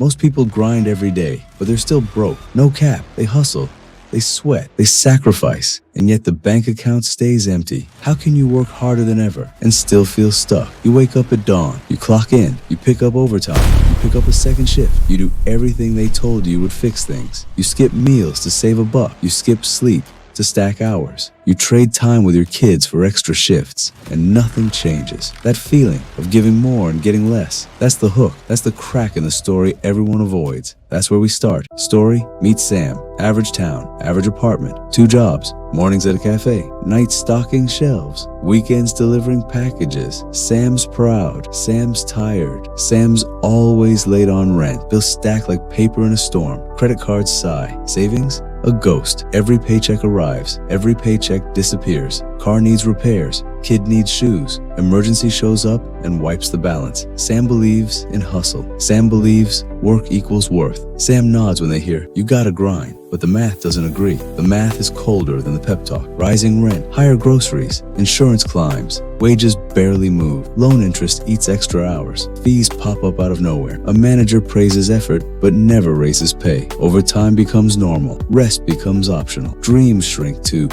Most people grind every day, but they're still broke. No cap. They hustle. They sweat, they sacrifice, and yet the bank account stays empty. How can you work harder than ever and still feel stuck? You wake up at dawn, you clock in, you pick up overtime, you pick up a second shift. You do everything they told you would fix things. You skip meals to save a buck. You skip sleep to stack hours. You trade time with your kids for extra shifts, and nothing changes. That feeling of giving more and getting less, that's the hook. That's the crack in the story everyone avoids. That's where we start. Story meets Sam. Average town, average apartment, 2 jobs, mornings at a cafe, nights stocking shelves, weekends delivering packages. Sam's proud, Sam's tired, Sam's always late on rent. Bills stack like paper in a storm. Credit cards sigh. Savings? A ghost. Every paycheck arrives, every paycheck disappears. Car needs repairs, kid needs shoes. Emergency shows up and wipes the balance. Sam believes in hustle. Sam believes work equals worth. Sam nods when they hear, you gotta grind. But the math doesn't agree. The math is colder than the pep talk. Rising rent, higher groceries, insurance climbs, wages barely move, loan interest eats extra hours, fees pop up out of nowhere. A manager praises effort but never raises pay. Overtime becomes normal. Rest becomes optional. Dreams shrink to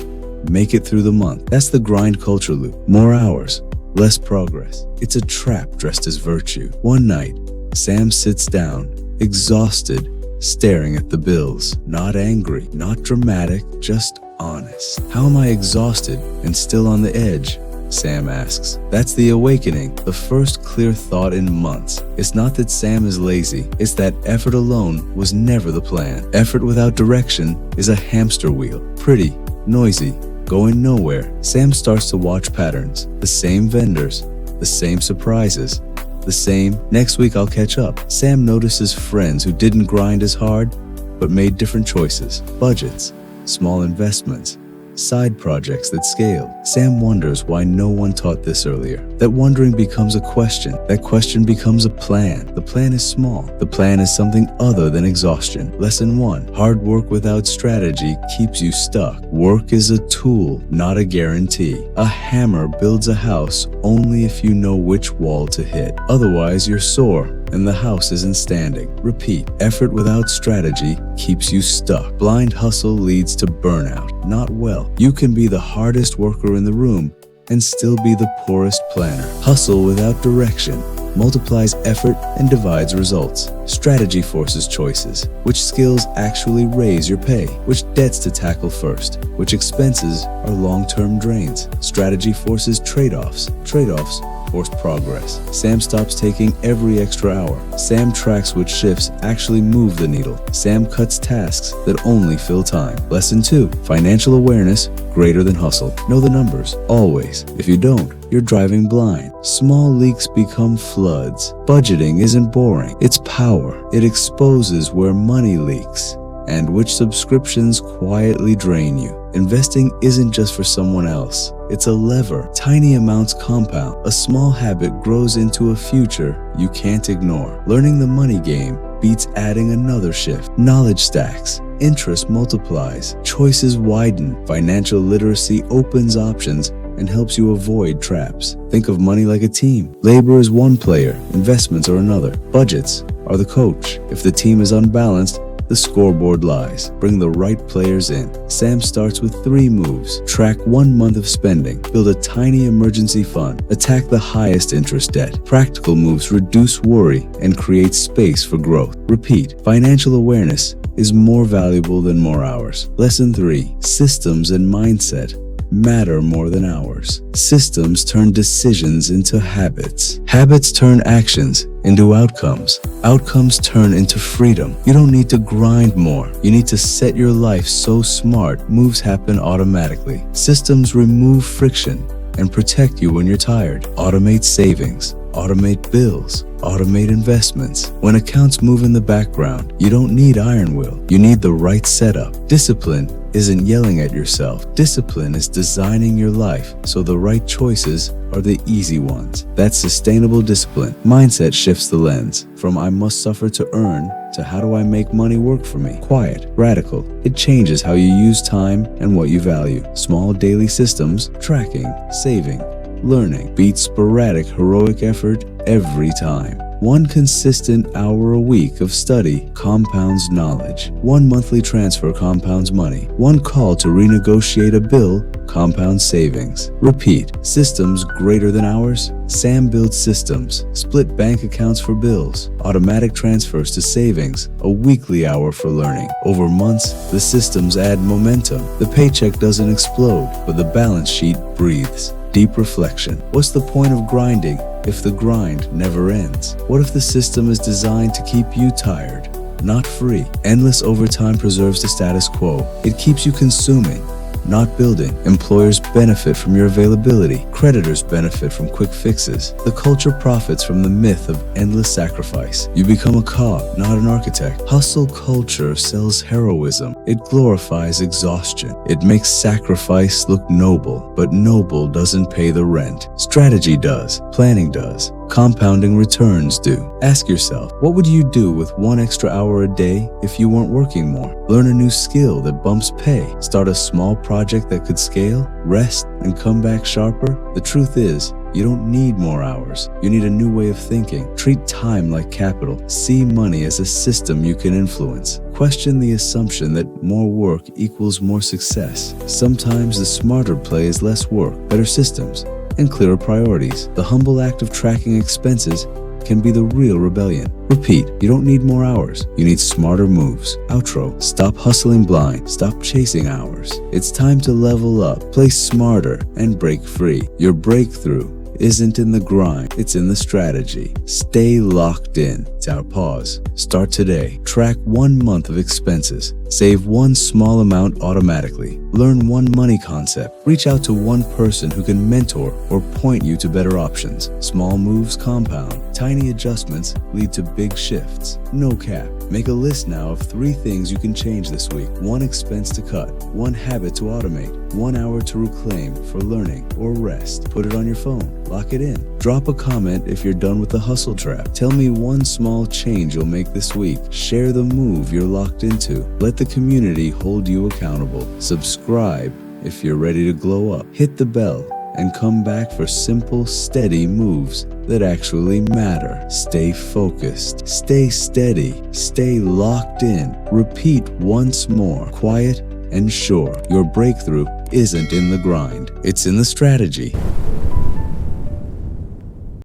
make it through the month. That's the grind culture loop. More hours, less progress. It's a trap dressed as virtue. One night, Sam sits down, exhausted, staring at the bills. Not angry, not dramatic, just honest. How am I exhausted and still on the edge? Sam asks. That's the awakening, the first clear thought in months. It's not that Sam is lazy, it's that effort alone was never the plan. Effort without direction is a hamster wheel. Pretty, noisy, going nowhere. Sam starts to watch patterns. The same vendors, the same surprises, the same, next week I'll catch up. Sam notices friends who didn't grind as hard, but made different choices. Budgets, small investments, side projects that scaled. Sam wonders why no one taught this earlier. That wondering becomes a question. That question becomes a plan. The plan is small. The plan is something other than exhaustion. Lesson 1. Hard work without strategy keeps you stuck. Work is a tool, not a guarantee. A hammer builds a house only if you know which wall to hit. Otherwise, you're sore and the house isn't standing. Repeat. Effort without strategy keeps you stuck. Blind hustle leads to burnout, not wealth. You can be the hardest worker in the room and still be the poorest planner. Hustle without direction multiplies effort and divides results. Strategy forces choices. Which skills actually raise your pay? Which debts to tackle first? Which expenses are long-term drains? Strategy forces trade-offs. Trade-offs force progress. Sam stops taking every extra hour. Sam tracks which shifts actually move the needle. Sam cuts tasks that only fill time. Lesson 2. Financial awareness greater than hustle. Know the numbers, always. If you don't, you're driving blind. Small leaks become floods. Budgeting isn't boring. It's power. It exposes where money leaks and which subscriptions quietly drain you. Investing isn't just for someone else. It's a lever. Tiny amounts compound. A small habit grows into a future you can't ignore. Learning the money game beats adding another shift. Knowledge stacks. Interest multiplies. Choices widen. Financial literacy opens options and helps you avoid traps. Think of money like a team. Labor is one player, investments are another. Budgets are the coach. If the team is unbalanced, the scoreboard lies. Bring the right players in. Sam starts with 3 moves. Track 1 month of spending. Build a tiny emergency fund. Attack the highest interest debt. Practical moves reduce worry and create space for growth. Repeat. Financial awareness is more valuable than more hours. Lesson 3. Systems and mindset matter more than hours. Systems turn decisions into habits. Habits turn actions into outcomes. Outcomes turn into freedom. You don't need to grind more. You need to set your life so smart moves happen automatically. Systems remove friction and protect you when you're tired. Automate savings. Automate bills. Automate investments. When accounts move in the background, you don't need iron will. You need the right setup. Discipline isn't yelling at yourself. Discipline is designing your life so the right choices are the easy ones. That's sustainable discipline. Mindset shifts the lens from I must suffer to earn to how do I make money work for me? Quiet, radical. It changes how you use time and what you value. Small daily systems, tracking, saving, Learning beats sporadic heroic effort every time. One consistent hour a week of study compounds knowledge. One monthly transfer compounds money. One call to renegotiate a bill compounds savings. Repeat. Systems greater than ours? Sam builds systems. Split bank accounts for bills. Automatic transfers to savings. A weekly hour for learning. Over months, the systems add momentum. The paycheck doesn't explode, but the balance sheet breathes. Deep reflection. What's the point of grinding if the grind never ends? What if the system is designed to keep you tired, not free? Endless overtime preserves the status quo. It keeps you consuming, not building. Employers benefit from your availability. Creditors benefit from quick fixes. The culture profits from the myth of endless sacrifice. You become a cog, not an architect. Hustle culture sells heroism. It glorifies exhaustion. It makes sacrifice look noble, but noble doesn't pay the rent. Strategy does. Planning does. Compounding returns do. Ask yourself, what would you do with 1 extra hour a day if you weren't working more? Learn a new skill that bumps pay. Start a small project that could scale. Rest and come back sharper. The truth is, you don't need more hours. You need a new way of thinking. Treat time like capital. See money as a system you can influence. Question the assumption that more work equals more success. Sometimes the smarter play is less work, better systems, and clearer priorities. The humble act of tracking expenses can be the real rebellion. Repeat, you don't need more hours. You need smarter moves. Outro, stop hustling blind. Stop chasing hours. It's time to level up, play smarter, and break free. Your breakthrough isn't in the grind, it's in the strategy. Stay locked in. It's our pause. Start today. Track 1 month of expenses. Save one small amount automatically. Learn one money concept. Reach out to one person who can mentor or point you to better options. Small moves compound. Tiny adjustments lead to big shifts. No cap. Make a list now of 3 things you can change this week. 1 expense to cut. 1 habit to automate. 1 hour to reclaim for learning or rest. Put it on your phone. Lock it in. Drop a comment if you're done with the hustle trap. Tell me 1 small change you'll make this week. Share the move you're locked into. Let the community hold you accountable. Subscribe if you're ready to glow up. Hit the bell and come back for simple, steady moves that actually matter. Stay focused. Stay steady. Stay locked in. Repeat once more. Quiet and sure. Your breakthrough isn't in the grind. It's in the strategy.